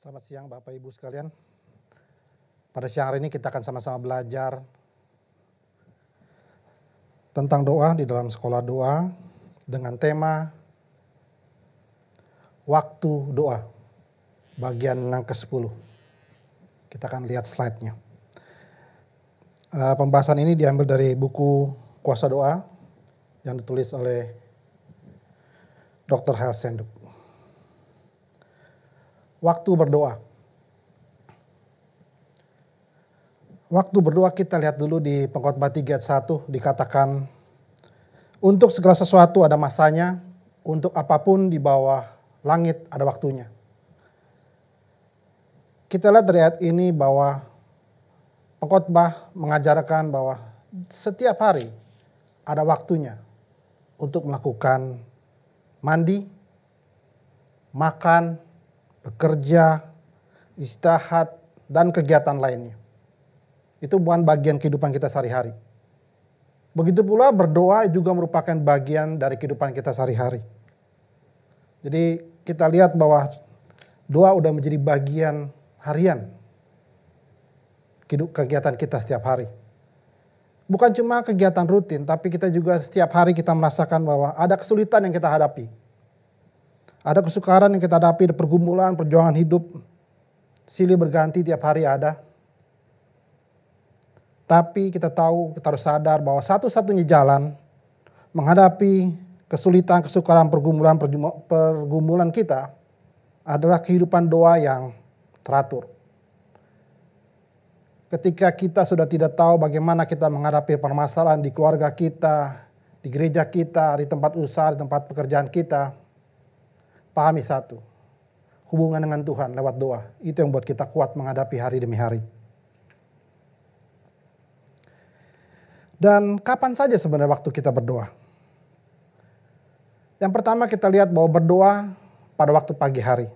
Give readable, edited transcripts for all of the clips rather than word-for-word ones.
Selamat siang Bapak Ibu sekalian. Pada siang hari ini kita akan sama-sama belajar tentang doa di dalam sekolah doa dengan tema waktu doa bagian yang ke-10. Kita akan lihat slide-nya. Pembahasan ini diambil dari buku Kuasa Doa yang ditulis oleh Dr. Hal Senduk. Waktu berdoa. Waktu berdoa kita lihat dulu di Pengkhotbah 3 ayat 1 dikatakan, untuk segala sesuatu ada masanya, untuk apapun di bawah langit ada waktunya. Kita lihat dari ayat ini bahwa Pengkhotbah mengajarkan bahwa setiap hari ada waktunya untuk melakukan mandi, makan, bekerja, istirahat, dan kegiatan lainnya. Itu bukan bagian kehidupan kita sehari-hari. Begitu pula berdoa juga merupakan bagian dari kehidupan kita sehari-hari. Jadi kita lihat bahwa doa udah menjadi bagian harian kegiatan kita setiap hari. Bukan cuma kegiatan rutin, tapi kita juga setiap hari kita merasakan bahwa ada kesulitan yang kita hadapi. Ada kesukaran yang kita hadapi, pergumulan, perjuangan hidup, silih berganti tiap hari ada. Tapi kita tahu, kita harus sadar bahwa satu-satunya jalan menghadapi kesulitan, kesukaran, pergumulan kita adalah kehidupan doa yang teratur. Ketika kita sudah tidak tahu bagaimana kita menghadapi permasalahan di keluarga kita, di gereja kita, di tempat usaha, di tempat pekerjaan kita, pahami satu, hubungan dengan Tuhan lewat doa. Itu yang buat kita kuat menghadapi hari demi hari. Dan kapan saja sebenarnya waktu kita berdoa? Yang pertama kita lihat bahwa berdoa pada waktu pagi hari.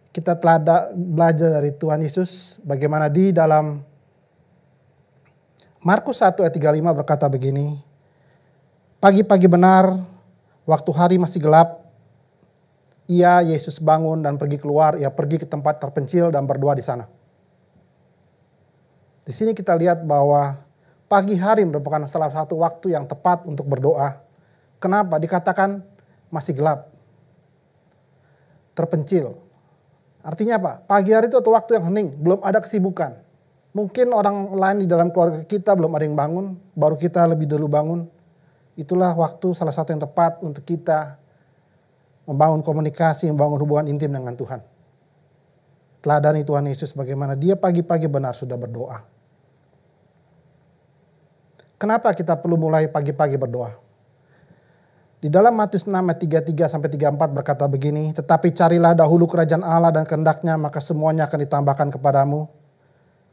Kita telah belajar dari Tuhan Yesus bagaimana di dalam Markus 1 ayat 35 berkata begini, pagi-pagi benar waktu hari masih gelap, Yesus bangun dan pergi keluar, ia pergi ke tempat terpencil dan berdoa di sana. Di sini kita lihat bahwa pagi hari merupakan salah satu waktu yang tepat untuk berdoa. Kenapa? Dikatakan masih gelap, terpencil. Artinya apa? Pagi hari itu atau waktu yang hening, belum ada kesibukan. Mungkin orang lain di dalam keluarga kita belum ada yang bangun, baru kita lebih dulu bangun. Itulah waktu salah satu yang tepat untuk kita membangun komunikasi, membangun hubungan intim dengan Tuhan. Teladani Tuhan Yesus bagaimana dia pagi-pagi benar sudah berdoa. Kenapa kita perlu mulai pagi-pagi berdoa? Di dalam Matius 6 ayat 33-34 berkata begini, tetapi carilah dahulu kerajaan Allah dan kehendaknya, maka semuanya akan ditambahkan kepadamu.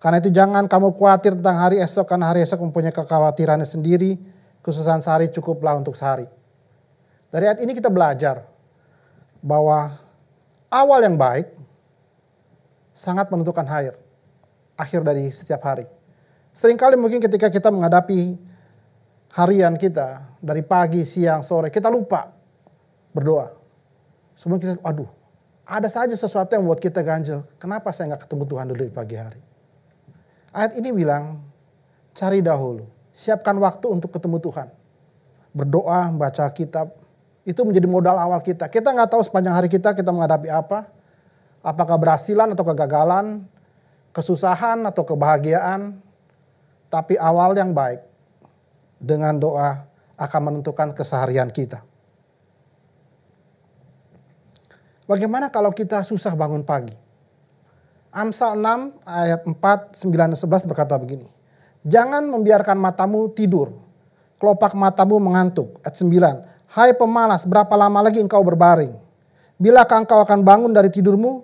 Karena itu jangan kamu khawatir tentang hari esok, karena hari esok mempunyai kekhawatirannya sendiri, kesusahan sehari cukuplah untuk sehari. Dari ayat ini kita belajar bahwa awal yang baik sangat menentukan akhir dari setiap hari. Seringkali mungkin ketika kita menghadapi harian kita dari pagi, siang, sore, kita lupa berdoa. Sebelum kita, ada saja sesuatu yang membuat kita ganjil. Kenapa saya nggak ketemu Tuhan dulu di pagi hari? Ayat ini bilang, cari dahulu, siapkan waktu untuk ketemu Tuhan. Berdoa, membaca kitab, itu menjadi modal awal kita. Kita nggak tahu sepanjang hari kita menghadapi apa. Apakah keberhasilan atau kegagalan, kesusahan atau kebahagiaan. Tapi awal yang baik dengan doa akan menentukan keseharian kita. Bagaimana kalau kita susah bangun pagi? Amsal 6 ayat 4, 9, dan 11 berkata begini. Jangan membiarkan matamu tidur, kelopak matamu mengantuk. Ayat 9. Hai pemalas, berapa lama lagi engkau berbaring? Bilakah engkau akan bangun dari tidurmu?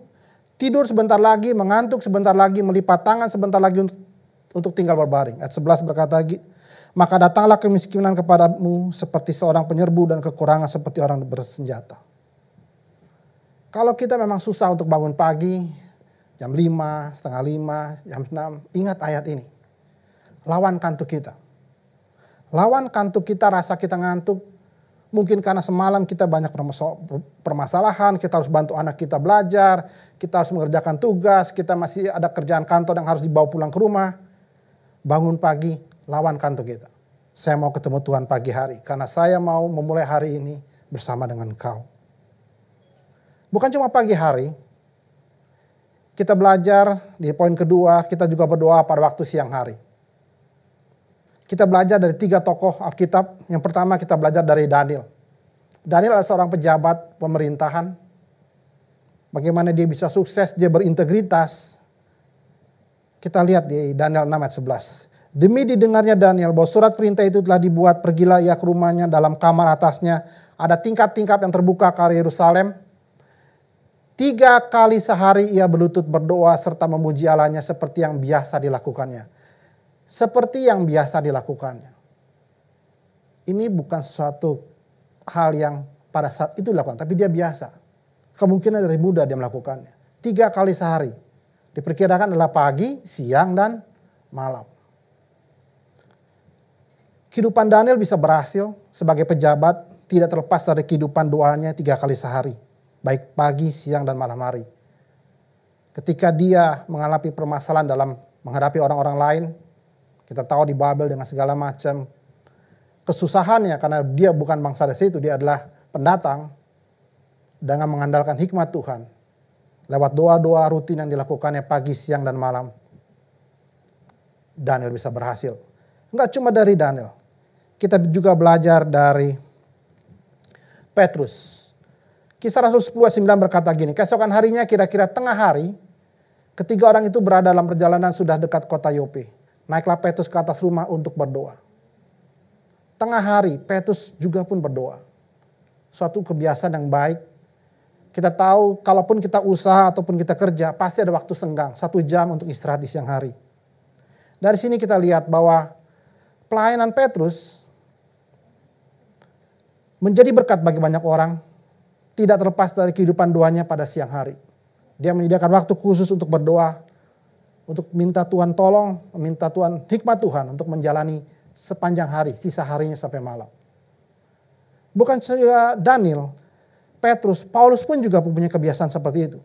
Tidur sebentar lagi, mengantuk sebentar lagi, melipat tangan sebentar lagi untuk tinggal berbaring. Ayat 11 berkata lagi, maka datanglah kemiskinan kepadamu seperti seorang penyerbu dan kekurangan seperti orang bersenjata. Kalau kita memang susah untuk bangun pagi, jam 5, setengah 5, jam 6, ingat ayat ini. Lawan kantuk kita. Lawan kantuk kita, rasa kita ngantuk. Mungkin karena semalam kita banyak permasalahan, kita harus bantu anak kita belajar, kita harus mengerjakan tugas, kita masih ada kerjaan kantor yang harus dibawa pulang ke rumah. Bangun pagi, lawan kantor kita. Saya mau ketemu Tuhan pagi hari, karena saya mau memulai hari ini bersama dengan Engkau. Bukan cuma pagi hari, kita belajar di poin kedua, kita juga berdoa pada waktu siang hari. Kita belajar dari 3 tokoh Alkitab. Yang pertama kita belajar dari Daniel. Daniel adalah seorang pejabat pemerintahan. Bagaimana dia bisa sukses, dia berintegritas. Kita lihat di Daniel 6 ayat 11. Demi didengarnya Daniel bahwa surat perintah itu telah dibuat, pergilah ia ke rumahnya, dalam kamar atasnya ada tingkap-tingkap yang terbuka ke arah Yerusalem. 3 kali sehari ia berlutut berdoa serta memuji Allahnya seperti yang biasa dilakukannya. Seperti yang biasa dilakukannya. Ini bukan sesuatu hal yang pada saat itu dilakukan, tapi dia biasa. Kemungkinan dari muda dia melakukannya. 3 kali sehari. Diperkirakan adalah pagi, siang, dan malam. Kehidupan Daniel bisa berhasil sebagai pejabat, tidak terlepas dari kehidupan doanya 3 kali sehari. Baik pagi, siang, dan malam hari. Ketika dia mengalami permasalahan dalam menghadapi orang-orang lain, kita tahu di Babel dengan segala macam kesusahannya karena dia bukan bangsa dari situ, dia adalah pendatang. Dengan mengandalkan hikmat Tuhan, lewat doa-doa rutin yang dilakukannya pagi, siang, dan malam, Daniel bisa berhasil. Enggak cuma dari Daniel, kita juga belajar dari Petrus. Kisah Rasul 10 ayat 9 berkata gini, keesokan harinya kira-kira tengah hari, ketiga orang itu berada dalam perjalanan sudah dekat kota Yope. Naiklah Petrus ke atas rumah untuk berdoa. Tengah hari Petrus juga pun berdoa. Suatu kebiasaan yang baik. Kita tahu kalaupun kita usaha ataupun kita kerja pasti ada waktu senggang. 1 jam untuk istirahat di siang hari. Dari sini kita lihat bahwa pelayanan Petrus menjadi berkat bagi banyak orang. Tidak terlepas dari kehidupan doanya pada siang hari. Dia menyediakan waktu khusus untuk berdoa. Untuk minta Tuhan tolong, minta Tuhan hikmat Tuhan untuk menjalani sepanjang hari, sisa harinya sampai malam. Bukan saja Daniel, Petrus, Paulus pun juga punya kebiasaan seperti itu.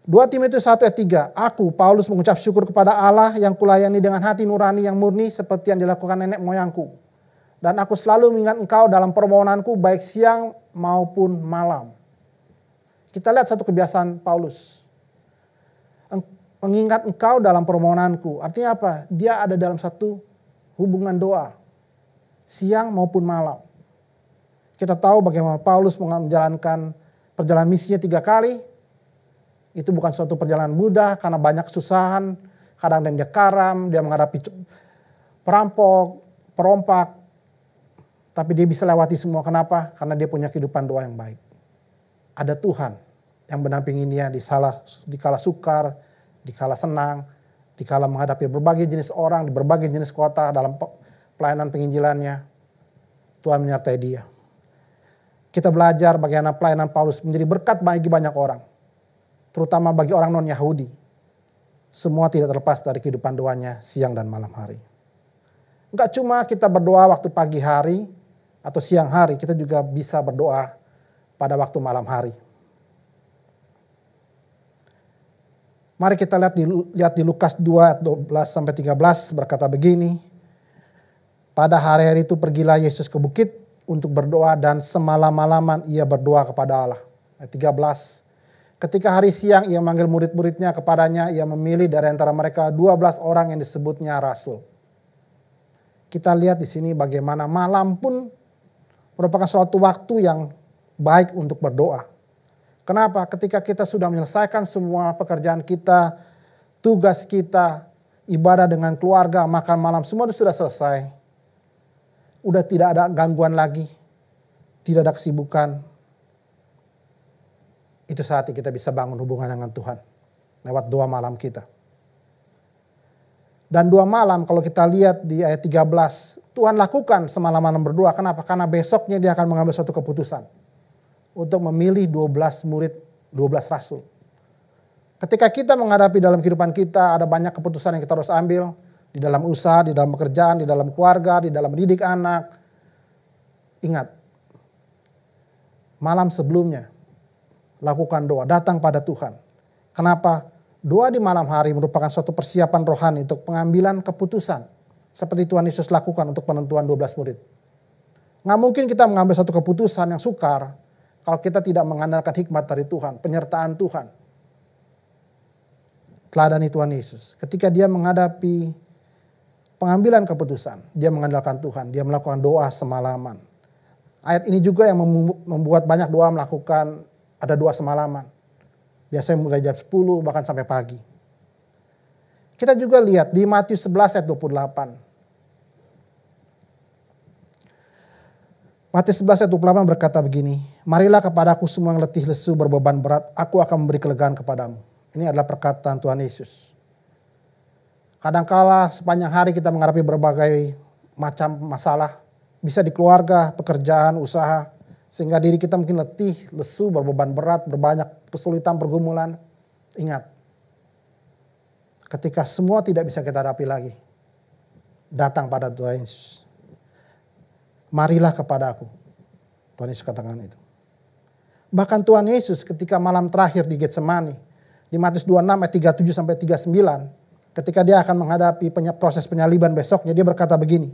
2 Timotius 1 ayat 3, aku Paulus mengucap syukur kepada Allah yang kulayani dengan hati nurani yang murni seperti yang dilakukan nenek moyangku. Dan aku selalu mengingat engkau dalam permohonanku baik siang maupun malam. Kita lihat satu kebiasaan Paulus. Mengingat engkau dalam permohonanku. Artinya apa? Dia ada dalam satu hubungan doa. Siang maupun malam. Kita tahu bagaimana Paulus menjalankan perjalanan misinya 3 kali. Itu bukan suatu perjalanan mudah karena banyak kesusahan. Kadang dia karam, dia menghadapi perampok, perompak. Tapi dia bisa lewati semua. Kenapa? Karena dia punya kehidupan doa yang baik. Ada Tuhan yang mendampingi dia di kala sukar, di kala senang, di kala menghadapi berbagai jenis orang, di berbagai jenis kota dalam pelayanan penginjilannya. Tuhan menyertai dia. Kita belajar bagaimana pelayanan Paulus menjadi berkat bagi banyak orang. Terutama bagi orang non-Yahudi. Semua tidak terlepas dari kehidupan doanya siang dan malam hari. Enggak cuma kita berdoa waktu pagi hari atau siang hari, kita juga bisa berdoa pada waktu malam hari. Mari kita lihat di Lukas 2 ayat 12 sampai 13 berkata begini. Pada hari-hari itu pergilah Yesus ke bukit untuk berdoa dan semalam-malaman ia berdoa kepada Allah. Ayat 13. Ketika hari siang ia memanggil murid-muridnya kepadanya, ia memilih dari antara mereka 12 orang yang disebutnya rasul. Kita lihat di sini bagaimana malam pun merupakan suatu waktu yang baik untuk berdoa. Kenapa? Ketika kita sudah menyelesaikan semua pekerjaan kita, tugas kita, ibadah dengan keluarga, makan malam, semua sudah selesai. Udah tidak ada gangguan lagi, tidak ada kesibukan. Itu saatnya kita bisa bangun hubungan dengan Tuhan lewat doa malam kita. Dan doa malam kalau kita lihat di ayat 13, Tuhan lakukan semalam-malam berdoa. Kenapa? Karena besoknya dia akan mengambil suatu keputusan untuk memilih 12 murid, 12 rasul. Ketika kita menghadapi dalam kehidupan kita, ada banyak keputusan yang kita harus ambil. Di dalam usaha, di dalam pekerjaan, di dalam keluarga, di dalam mendidik anak. Ingat, malam sebelumnya lakukan doa, datang pada Tuhan. Kenapa? Doa di malam hari merupakan suatu persiapan rohani untuk pengambilan keputusan. Seperti Tuhan Yesus lakukan untuk penentuan 12 murid. Nggak mungkin kita mengambil satu keputusan yang sukar kalau kita tidak mengandalkan hikmat dari Tuhan, penyertaan Tuhan. Teladani Tuhan Yesus. Ketika dia menghadapi pengambilan keputusan, dia mengandalkan Tuhan, dia melakukan doa semalaman. Ayat ini juga yang membuat banyak doa melakukan ada doa semalaman. Biasanya mulai jam 10 bahkan sampai pagi. Kita juga lihat di Matius 11 ayat 28. Matius 11 ayat 28 berkata begini, marilah kepadaku semua yang letih lesu berbeban berat, aku akan memberi kelegaan kepadamu. Ini adalah perkataan Tuhan Yesus. Kadangkala sepanjang hari kita menghadapi berbagai macam masalah, bisa di keluarga, pekerjaan, usaha, sehingga diri kita mungkin letih, lesu, berbeban berat, berbanyak kesulitan, pergumulan. Ingat, ketika semua tidak bisa kita hadapi lagi, datang pada Tuhan Yesus. Marilah kepada aku. Tuhan Yesus katakan itu. Bahkan Tuhan Yesus ketika malam terakhir di Getsemani, di Matius 26 ayat 37 sampai 39, ketika dia akan menghadapi proses penyaliban besoknya, dia berkata begini,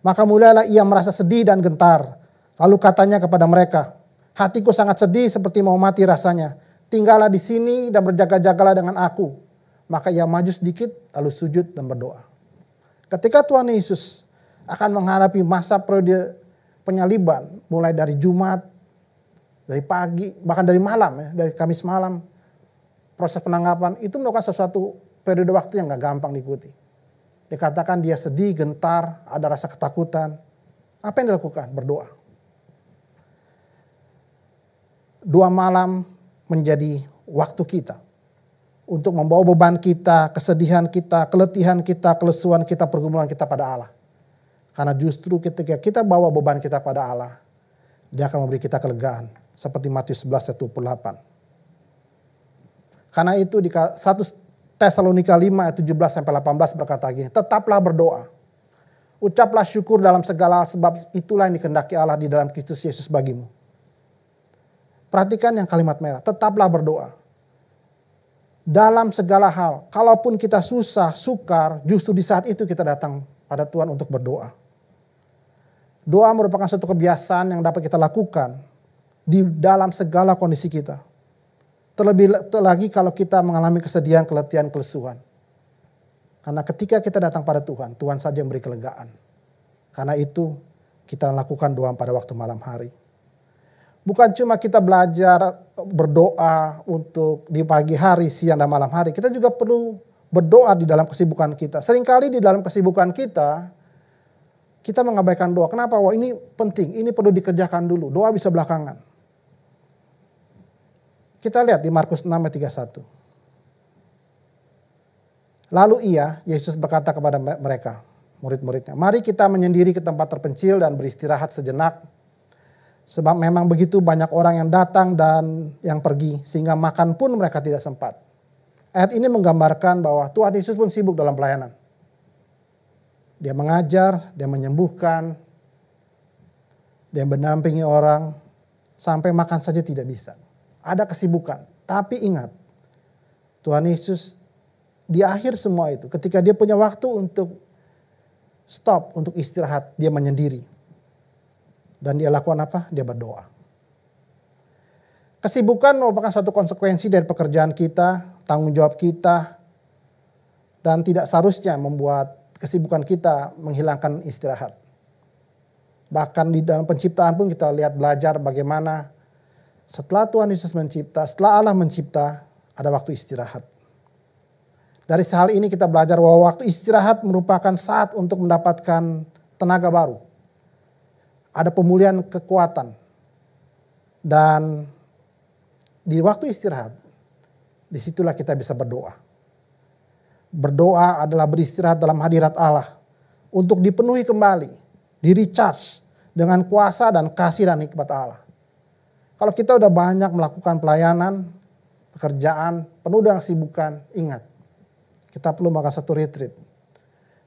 maka mulailah ia merasa sedih dan gentar. Lalu katanya kepada mereka, hatiku sangat sedih seperti mau mati rasanya. Tinggallah di sini dan berjaga-jagalah dengan aku. Maka ia maju sedikit lalu sujud dan berdoa. Ketika Tuhan Yesus akan menghadapi masa periode penyaliban, mulai dari Jumat, dari pagi, bahkan dari malam ya, dari Kamis malam, proses penangkapan itu merupakan sesuatu periode waktu yang gak gampang diikuti. Dikatakan dia sedih, gentar, ada rasa ketakutan. Apa yang dilakukan? Berdoa. Doa malam menjadi waktu kita untuk membawa beban kita, kesedihan kita, keletihan kita, kelesuan kita, pergumulan kita pada Allah. Karena justru ketika kita bawa beban kita pada Allah, dia akan memberi kita kelegaan. Seperti Matius 11 ayat 28. Karena itu di 1 Tesalonika 5 ayat 17 sampai 18 berkata gini, tetaplah berdoa. Ucaplah syukur dalam segala sebab itulah yang dikehendaki Allah di dalam Kristus Yesus bagimu. Perhatikan yang kalimat merah, tetaplah berdoa. Dalam segala hal, kalaupun kita susah, sukar, justru di saat itu kita datang pada Tuhan untuk berdoa. Doa merupakan suatu kebiasaan yang dapat kita lakukan di dalam segala kondisi kita. Terlebih lagi kalau kita mengalami kesedihan, keletihan, kelesuan. Karena ketika kita datang pada Tuhan, Tuhan saja yang beri kelegaan. Karena itu kita lakukan doa pada waktu malam hari. Bukan cuma kita belajar berdoa untuk di pagi hari, siang dan malam hari. Kita juga perlu berdoa di dalam kesibukan kita. Seringkali di dalam kesibukan kita mengabaikan doa. Kenapa? Wah ini penting, ini perlu dikerjakan dulu. Doa bisa belakangan. Kita lihat di Markus 6 ayat 31. Lalu Yesus berkata kepada mereka, murid-muridnya, mari kita menyendiri ke tempat terpencil dan beristirahat sejenak. Sebab memang begitu banyak orang yang datang dan yang pergi, sehingga makan pun mereka tidak sempat. Ayat ini menggambarkan bahwa Tuhan Yesus pun sibuk dalam pelayanan. Dia mengajar, dia menyembuhkan, dia mendampingi orang, sampai makan saja tidak bisa. Ada kesibukan, tapi ingat, Tuhan Yesus di akhir semua itu, ketika dia punya waktu untuk stop, untuk istirahat, dia menyendiri. Dan dia lakukan apa? Dia berdoa. Kesibukan merupakan satu konsekuensi dari pekerjaan kita, tanggung jawab kita, dan tidak seharusnya membuat kesibukan kita menghilangkan istirahat. Bahkan di dalam penciptaan pun kita lihat belajar bagaimana setelah Tuhan Yesus mencipta, setelah Allah mencipta, ada waktu istirahat. Dari hal ini kita belajar bahwa waktu istirahat merupakan saat untuk mendapatkan tenaga baru. Ada pemulihan kekuatan. Dan di waktu istirahat, disitulah kita bisa berdoa. Berdoa adalah beristirahat dalam hadirat Allah. Untuk dipenuhi kembali, di-recharge dengan kuasa dan kasih dan hikmat Allah. Kalau kita udah banyak melakukan pelayanan, pekerjaan, penuh dengan kesibukan, ingat. Kita perlu melakukan satu retreat.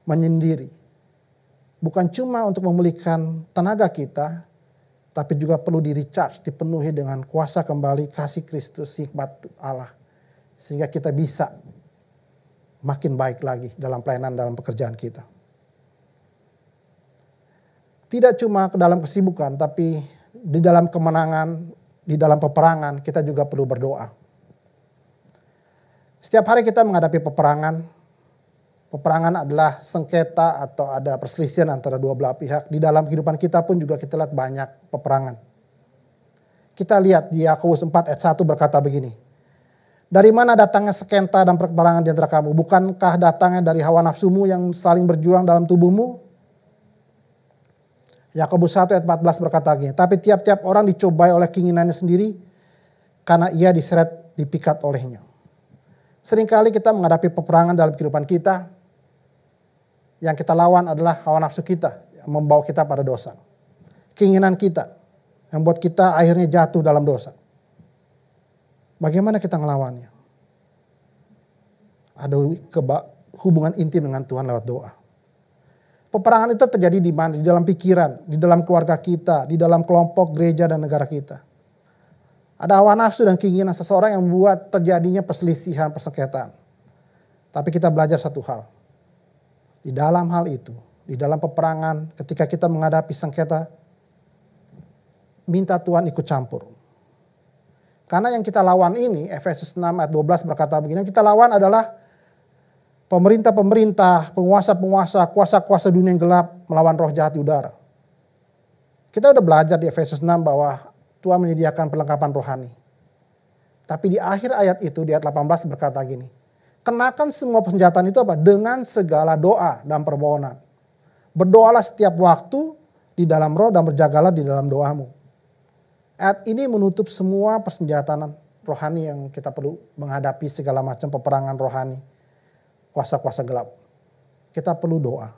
Menyendiri. Bukan cuma untuk memulihkan tenaga kita, tapi juga perlu di-recharge, dipenuhi dengan kuasa kembali kasih Kristus, hikmat Allah. Sehingga kita bisa makin baik lagi dalam pelayanan, dalam pekerjaan kita. Tidak cuma ke dalam kesibukan, tapi di dalam kemenangan, di dalam peperangan, kita juga perlu berdoa. Setiap hari kita menghadapi peperangan. Peperangan adalah sengketa atau ada perselisihan antara dua belah pihak. Di dalam kehidupan kita pun juga kita lihat banyak peperangan. Kita lihat di Yakobus 4 ayat 1 berkata begini. Dari mana datangnya sengketa dan peperangan di antara kamu? Bukankah datangnya dari hawa nafsumu yang saling berjuang dalam tubuhmu? Yakobus 1 ayat 14 berkata begini. Tapi tiap-tiap orang dicobai oleh keinginannya sendiri karena ia diseret dipikat olehnya. Seringkali kita menghadapi peperangan dalam kehidupan kita. Yang kita lawan adalah hawa nafsu kita yang membawa kita pada dosa. Keinginan kita yang membuat kita akhirnya jatuh dalam dosa. Bagaimana kita ngelawannya? Ada hubungan intim dengan Tuhan lewat doa. Peperangan itu terjadi di mana? Di dalam pikiran, di dalam keluarga kita, di dalam kelompok gereja dan negara kita. Ada hawa nafsu dan keinginan seseorang yang membuat terjadinya perselisihan, persengketaan. Tapi kita belajar satu hal. Di dalam hal itu, di dalam peperangan, ketika kita menghadapi sengketa, minta Tuhan ikut campur. Karena yang kita lawan ini, Efesus 6 ayat 12 berkata begini, yang kita lawan adalah pemerintah-pemerintah, penguasa-penguasa, kuasa-kuasa dunia yang gelap melawan roh jahat di udara. Kita udah belajar di Efesus 6 bahwa Tuhan menyediakan perlengkapan rohani. Tapi di akhir ayat itu, di ayat 18 berkata gini, kenakan semua persenjataan itu apa? Dengan segala doa dan permohonan. Berdoalah setiap waktu di dalam roh dan berjagalah di dalam doamu. Ayat ini menutup semua persenjataan rohani yang kita perlu menghadapi segala macam peperangan rohani. Kuasa-kuasa gelap. Kita perlu doa.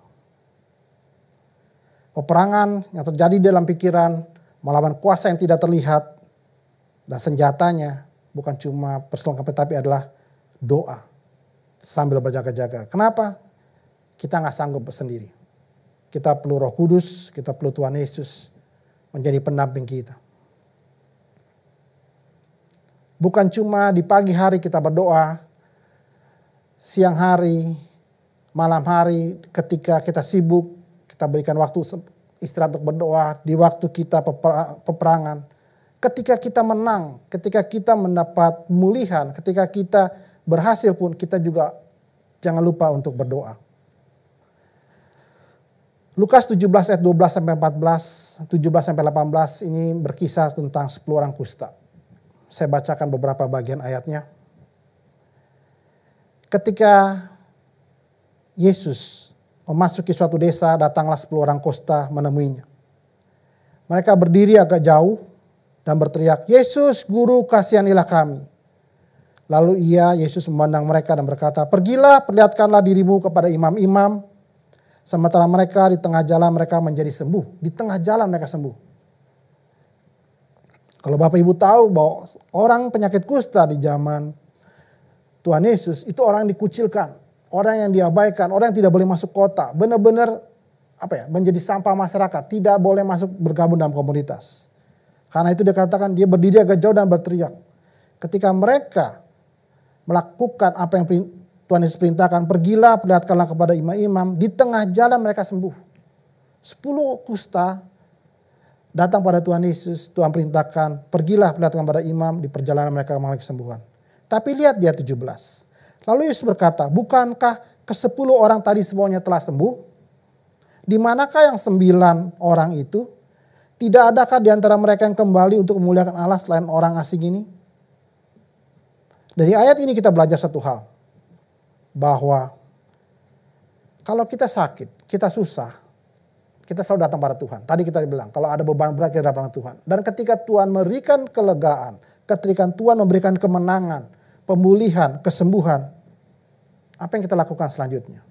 Peperangan yang terjadi dalam pikiran melawan kuasa yang tidak terlihat. Dan senjatanya bukan cuma perselengkapan tapi adalah doa. Sambil berjaga-jaga. Kenapa? Kita nggak sanggup sendiri. Kita perlu Roh Kudus, kita perlu Tuhan Yesus menjadi pendamping kita. Bukan cuma di pagi hari kita berdoa, siang hari, malam hari, ketika kita sibuk, kita berikan waktu istirahat untuk berdoa, di waktu kita peperangan. Ketika kita menang, ketika kita mendapat pemulihan, ketika kita berhasil pun kita juga jangan lupa untuk berdoa. Lukas 17 ayat 12 sampai 14, 17 sampai 18 ini berkisah tentang 10 orang kusta. Saya bacakan beberapa bagian ayatnya. Ketika Yesus memasuki suatu desa, datanglah 10 orang kusta menemuinya. Mereka berdiri agak jauh dan berteriak, "Yesus, Guru, kasihanilah kami." Lalu Yesus memandang mereka dan berkata, "Pergilah, perlihatkanlah dirimu kepada imam-imam." Sementara mereka di tengah jalan mereka menjadi sembuh. Di tengah jalan mereka sembuh. Kalau Bapak Ibu tahu bahwa orang penyakit kusta di zaman Tuhan Yesus itu orang yang dikucilkan. Orang yang diabaikan, orang yang tidak boleh masuk kota. Benar-benar menjadi sampah masyarakat. Tidak boleh masuk bergabung dalam komunitas. Karena itu dikatakan dia berdiri agak jauh dan berteriak. Ketika mereka melakukan apa yang Tuhan Yesus perintahkan, pergilah perlihatkanlah kepada imam-imam, di tengah jalan mereka sembuh. 10 kusta datang pada Tuhan Yesus, Tuhan perintahkan, pergilah perlihatkan kepada imam, di perjalanan mereka mengalami kesembuhan. Tapi lihat dia 17. Lalu Yesus berkata, bukankah ke-10 orang tadi semuanya telah sembuh? Di manakah yang 9 orang itu? Tidak adakah di antara mereka yang kembali untuk memuliakan Allah selain orang asing ini? Dari ayat ini kita belajar satu hal. Bahwa kalau kita sakit, kita susah, kita selalu datang pada Tuhan. Tadi kita bilang, kalau ada beban berat kita datang pada Tuhan. Dan ketika Tuhan memberikan kelegaan, ketika Tuhan memberikan kemenangan, pemulihan, kesembuhan, apa yang kita lakukan selanjutnya?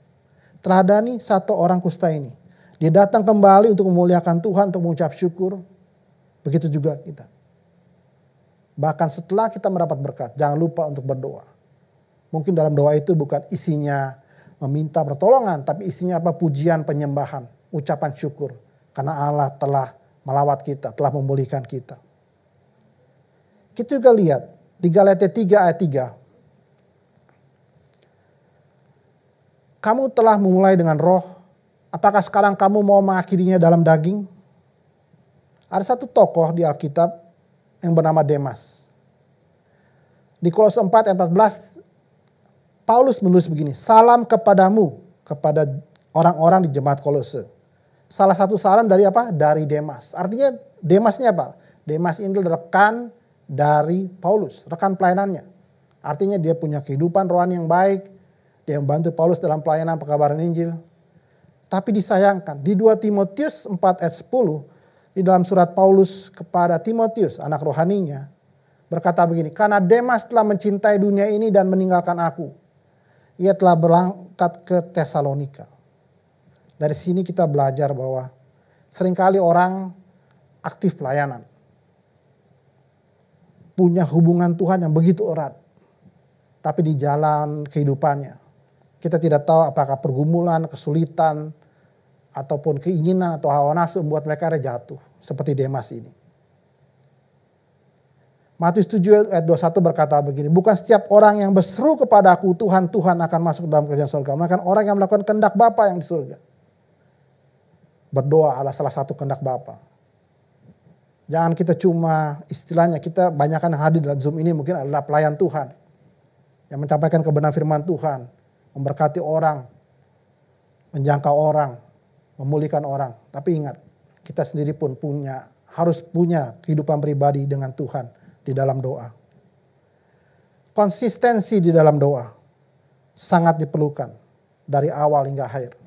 Teladani 1 orang kusta ini. Dia datang kembali untuk memuliakan Tuhan, untuk mengucap syukur. Begitu juga kita. Bahkan setelah kita mendapat berkat, jangan lupa untuk berdoa. Mungkin dalam doa itu bukan isinya meminta pertolongan, tapi isinya apa? Pujian, penyembahan, ucapan syukur. Karena Allah telah melawat kita, telah memulihkan kita. Kita juga lihat di Galatia 3 ayat 3. Kamu telah memulai dengan roh, apakah sekarang kamu mau mengakhirinya dalam daging? Ada satu tokoh di Alkitab yang bernama Demas. Di Kolose 4 ayat 14, Paulus menulis begini, salam kepadamu, kepada orang-orang di jemaat Kolose. Salah satu salam dari apa? Dari Demas. Artinya Demasnya apa? Demas ini rekan dari Paulus, rekan pelayanannya. Artinya dia punya kehidupan rohani yang baik, dia membantu Paulus dalam pelayanan pekabaran Injil. Tapi disayangkan di 2 Timotius 4 ayat 10, di dalam surat Paulus kepada Timotius, anak rohaninya, berkata begini, karena Demas telah mencintai dunia ini dan meninggalkan aku. Ia telah berangkat ke Tesalonika. Dari sini kita belajar bahwa seringkali orang aktif pelayanan, punya hubungan Tuhan yang begitu erat, tapi di jalan kehidupannya kita tidak tahu apakah pergumulan, kesulitan, ataupun keinginan atau hawa nafsu membuat mereka jatuh seperti Demas ini. Matius 7 ayat 21 berkata begini, bukan setiap orang yang berseru kepada aku Tuhan, Tuhan akan masuk dalam kerajaan surga, melainkan orang yang melakukan kehendak Bapa yang di surga. Berdoa adalah salah satu kehendak Bapa. Jangan kita cuma istilahnya, kita banyakkan yang hadir dalam Zoom ini mungkin adalah pelayan Tuhan, yang menyampaikan kebenaran firman Tuhan, memberkati orang, menjangkau orang, memulihkan orang. Tapi ingat, kita sendiri pun harus punya kehidupan pribadi dengan Tuhan di dalam doa. Konsistensi di dalam doa sangat diperlukan dari awal hingga akhir.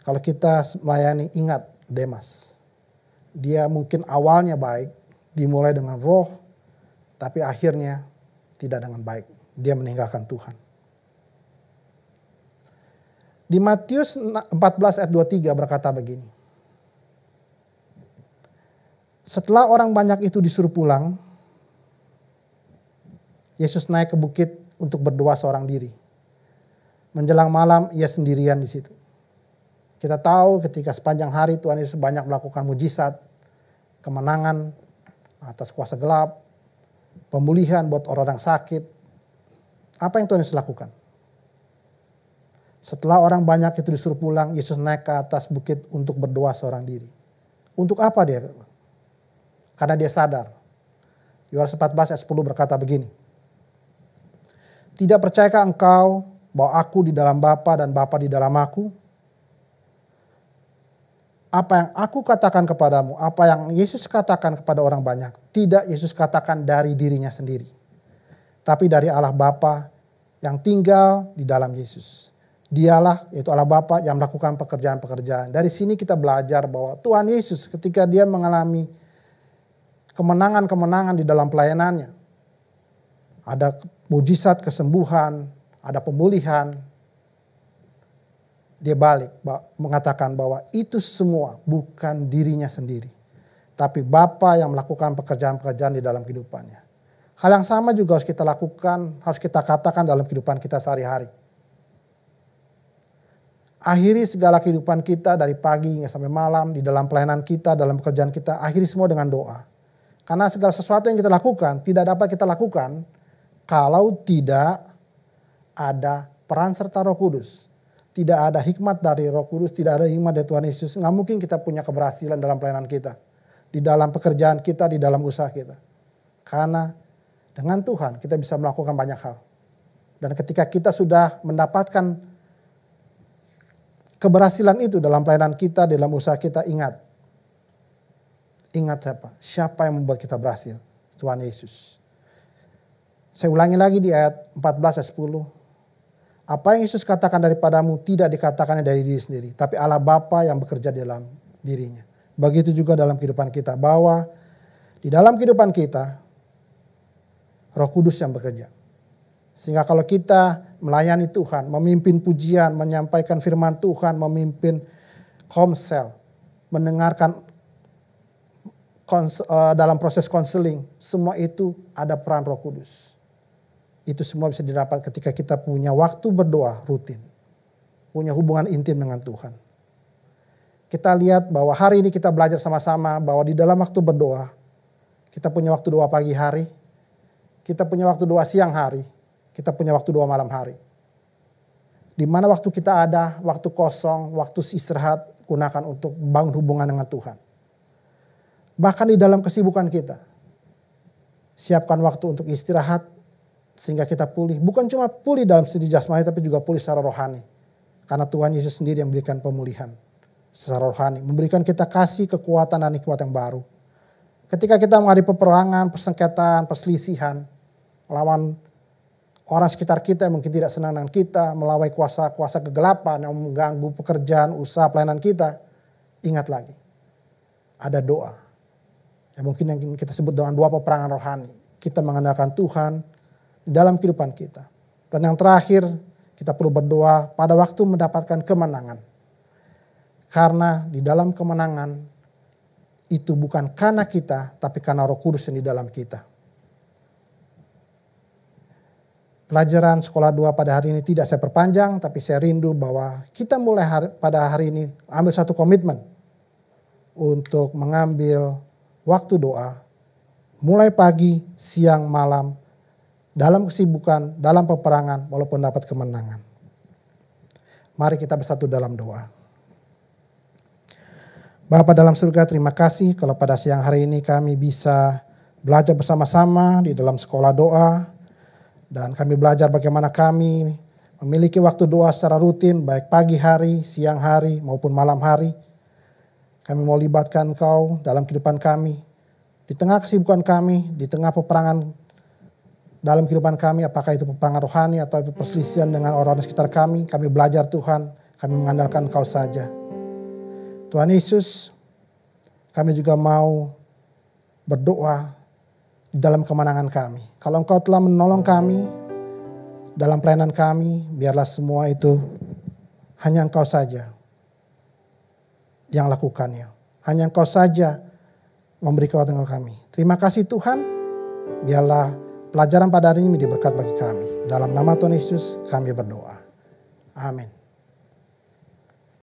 Kalau kita melayani, ingat Demas. Dia mungkin awalnya baik, dimulai dengan roh, tapi akhirnya tidak dengan baik. Dia meninggalkan Tuhan. Di Matius 14 ayat 23 berkata begini. Setelah orang banyak itu disuruh pulang, Yesus naik ke bukit untuk berdoa seorang diri. Menjelang malam ia sendirian di situ. Kita tahu ketika sepanjang hari Tuhan Yesus banyak melakukan mujizat, kemenangan atas kuasa gelap, pemulihan buat orang-orang sakit. Apa yang Tuhan Yesus lakukan? Setelah orang banyak itu disuruh pulang, Yesus naik ke atas bukit untuk berdoa seorang diri. Untuk apa dia? Karena dia sadar. Yohanes 14 ayat 10 berkata begini. Tidak percayakah engkau bahwa aku di dalam Bapa dan Bapa di dalam aku? Apa yang aku katakan kepadamu, apa yang Yesus katakan kepada orang banyak, tidak Yesus katakan dari dirinya sendiri. Tapi dari Allah Bapa yang tinggal di dalam Yesus. Dialah, yaitu Allah Bapa yang melakukan pekerjaan-pekerjaan. Dari sini kita belajar bahwa Tuhan Yesus ketika dia mengalami kemenangan-kemenangan di dalam pelayanannya. Ada mujizat kesembuhan, ada pemulihan. Dia balik mengatakan bahwa itu semua bukan dirinya sendiri. Tapi Bapa yang melakukan pekerjaan-pekerjaan di dalam kehidupannya. Hal yang sama juga harus kita lakukan, harus kita katakan dalam kehidupan kita sehari-hari. Akhiri segala kehidupan kita dari pagi hingga sampai malam, di dalam pelayanan kita, dalam pekerjaan kita, akhiri semua dengan doa. Karena segala sesuatu yang kita lakukan tidak dapat kita lakukan kalau tidak ada peran serta Roh Kudus. Tidak ada hikmat dari Roh Kudus, tidak ada hikmat dari Tuhan Yesus. Nggak mungkin kita punya keberhasilan dalam pelayanan kita. Di dalam pekerjaan kita, di dalam usaha kita. Karena dengan Tuhan kita bisa melakukan banyak hal. Dan ketika kita sudah mendapatkan keberhasilan itu dalam pelayanan kita, dalam usaha kita, ingat. Ingat siapa? Siapa yang membuat kita berhasil? Tuhan Yesus. Saya ulangi lagi di ayat 14 ayat 10. Apa yang Yesus katakan daripadamu tidak dikatakannya dari diri sendiri. Tapi Allah Bapa yang bekerja dalam dirinya. Begitu juga dalam kehidupan kita. Bahwa di dalam kehidupan kita, Roh Kudus yang bekerja. Sehingga kalau kita melayani Tuhan, memimpin pujian, menyampaikan firman Tuhan, memimpin komsel, mendengarkan dalam proses konseling, semua itu ada peran Roh Kudus. Itu semua bisa didapat ketika kita punya waktu berdoa rutin. Punya hubungan intim dengan Tuhan. kita lihat bahwa hari ini kita belajar sama-sama bahwa di dalam waktu berdoa, kita punya waktu doa pagi hari, kita punya waktu doa siang hari, kita punya waktu doa malam hari. Di mana waktu kita ada, waktu kosong, waktu istirahat, gunakan untuk bangun hubungan dengan Tuhan. Bahkan di dalam kesibukan kita, siapkan waktu untuk istirahat sehingga kita pulih. Bukan cuma pulih dalam segi jasmani, tapi juga pulih secara rohani. Karena Tuhan Yesus sendiri yang memberikan pemulihan secara rohani, memberikan kita kasih, kekuatan, dan hikmat yang baru. Ketika kita menghadapi peperangan, persengketaan, perselisihan, melawan orang sekitar kita yang mungkin tidak senang dengan kita, melawan kuasa-kuasa kegelapan yang mengganggu pekerjaan, usaha, pelayanan kita, ingat lagi, ada doa. Ya mungkin yang kita sebut dengan doa peperangan rohani. Kita mengandalkan Tuhan di dalam kehidupan kita. Dan yang terakhir, kita perlu berdoa pada waktu mendapatkan kemenangan. Karena di dalam kemenangan itu bukan karena kita, tapi karena Roh Kudus yang di dalam kita. Pelajaran sekolah 2 pada hari ini tidak saya perpanjang, tapi saya rindu bahwa kita mulai pada hari ini ambil satu komitmen untuk mengambil waktu doa, mulai pagi, siang, malam, dalam kesibukan, dalam peperangan, walaupun dapat kemenangan. Mari kita bersatu dalam doa. Bapa dalam surga, terima kasih kalau pada siang hari ini kami bisa belajar bersama-sama di dalam sekolah doa. Dan kami belajar bagaimana kami memiliki waktu doa secara rutin, baik pagi hari, siang hari, maupun malam hari. Kami mau libatkan Engkau dalam kehidupan kami. Di tengah kesibukan kami, di tengah peperangan dalam kehidupan kami, apakah itu peperangan rohani atau perselisihan dengan orang-orang sekitar kami belajar Tuhan, kami mengandalkan Engkau saja. Tuhan Yesus, kami juga mau berdoa di dalam kemenangan kami. Kalau Engkau telah menolong kami dalam pelayanan kami, biarlah semua itu hanya Engkau saja yang lakukannya. Hanya Engkau saja memberi kekuatan kepada kami. Terima kasih Tuhan, biarlah pelajaran pada hari ini diberkat bagi kami. Dalam nama Tuhan Yesus kami berdoa. Amin.